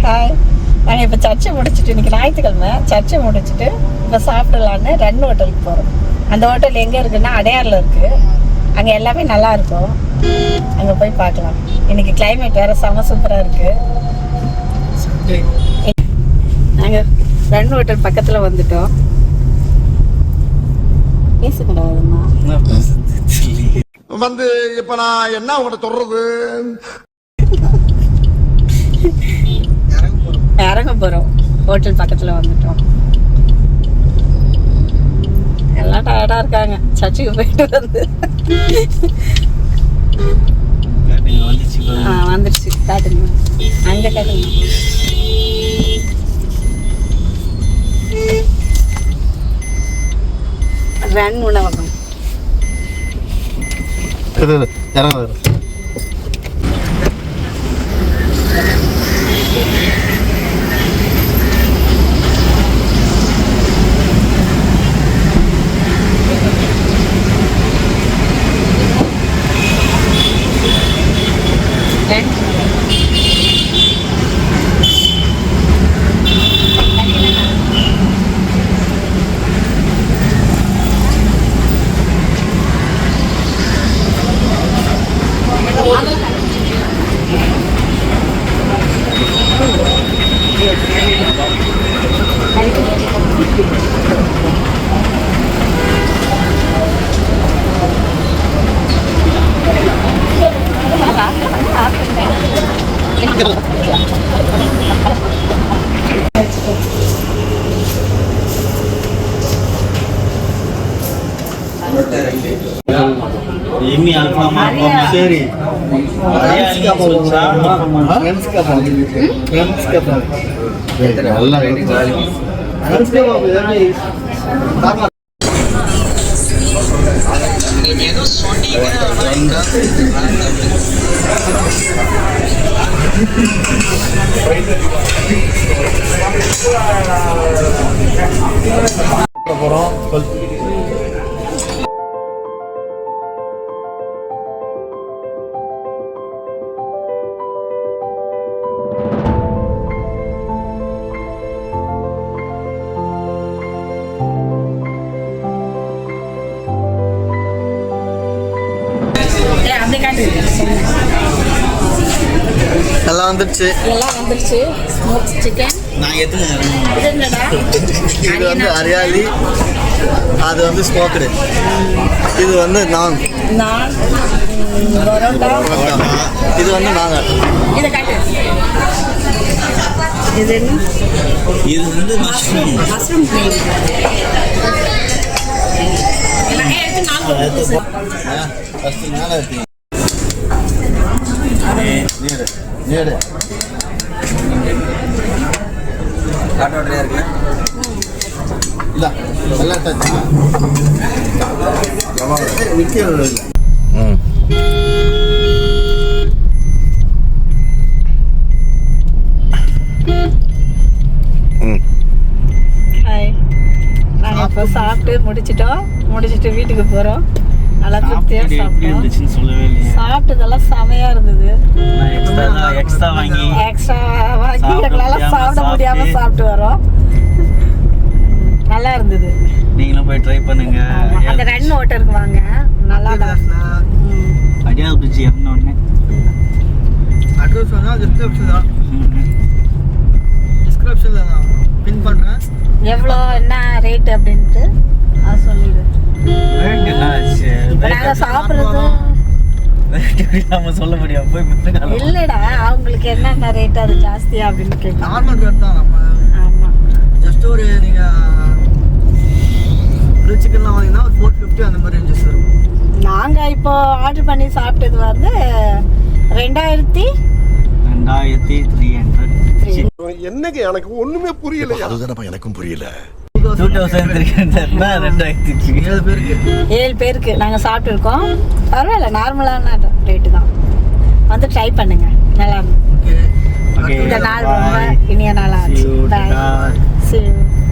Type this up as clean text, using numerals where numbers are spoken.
Hi. நாங்கள் இப்போ சர்ச்சை முடிச்சுட்டு, இன்னைக்கு ஞாயிற்றுக்கிழமை சர்ச்சை முடிச்சுட்டு இப்போ சாப்பிடலான்னு ரன் ஹோட்டலுக்கு போகிறோம். அந்த ஹோட்டல் எங்கே இருக்குன்னா அடையாரில் இருக்குது. அங்கே எல்லாமே நல்லா இருக்கும். அங்கே போய் பார்க்கலாம். இன்னைக்கு கிளைமேட் வேறு செம சூப்பராக இருக்குது. நாங்கள் ரன் ஹோட்டல் பக்கத்தில் வந்துட்டோம். பேசக்கூடாதுமா வந்து இப்ப நான் என்ன உங்கள்கிட்ட சொல்றது? இறங்க போகிறோம். ஹோட்டல் பக்கத்தில் வந்துட்டோம். எல்லாம் டயர்டாக இருக்காங்க சர்ச்சுக்கு போயிட்டு வந்து. வந்துருச்சு. காட்டுங்க, அங்கே காட்டுங்க. ரன் உணவகம். Ini Alfamart seri. எல்லாம் வந்துருச்சு. Smoke chicken. நான் எதுவும் இது வந்து அரியாலி, அது வந்து ஸ்மோக்கடு, இது வந்து நான், இது வந்து நாங்கள். இது என்ன? இது வந்து மஷ்ரூம் கிரேவி. ஃபஸ்ட்டு மேலே எடுத்தீங்க. நேடு காட்ட ஓட்டரையா இருக்குல்ல? இல்லை எல்லாம் டச் விற்கிறது இல்லை. ஹாய். நாங்கள் இப்போ சாப்பிட்டு முடிச்சுட்டு வீட்டுக்கு போகிறோம். நல்லா திருப்தியாக சாப்பிட்டோம். சொல்லவே இல்லையே. சாப்பிட்டதெல்லாம் செமையாக இருந்தது. எக்ஸ்ட்ரா வாங்கி எங்களால் சாப்பிட முடியாமல் சாப்பிட்டு வரோம். நல்லா இருந்தது. நீங்களும் போய் ட்ரை பண்ணுங்க. அந்த ரன் ஹோட்டலுக்கு வாங்க, நல்லா தான். அடியால் பிரிட்ஜ் இறங்கினோடனே அட்ரஸ் வந்து டிஸ்கிரிப்ஷனில் தான் பின் பண்ணுறேன். எவ்வளோ என்ன ரேட்டு அப்படின்ட்டு அது சொல்லிடு. இப்போ நாங்கள் சாப்பிட்றது நம்ம சொல்ல முடியாது. போய் இல்லைடா, அவங்களுக்கு என்னென்ன ரேட்டு அது ஜாஸ்தியா அப்படின்னு கேட்கலாம். நார்மல் ரேட் தான். நம்ம ஆமாம், ஜஸ்ட் ஒரு நீங்கள் ஒரு சிக்கன்லாம் வாங்கினா ஒரு 450 அந்த மாதிரி ரேஞ்சஸ் வரும். நாங்கள் இப்போ ஆர்டர் பண்ணி சாப்பிட்டது வந்து 2300. என்னங்க எனக்கு ஒண்ணுமே புரியல. அதுதானப்பா எனக்கும் புரியல. 7 பேருக்கு நாங்கள் சாப்பிட்டுருக்கோம். பரவாயில்ல, நார்மலான ரேட்டு தான். வந்து ட்ரை பண்ணுங்க, நல்லா இருக்கும். இந்த நாள் ரொம்ப இனிய நாளாச்சு. பாய். See you.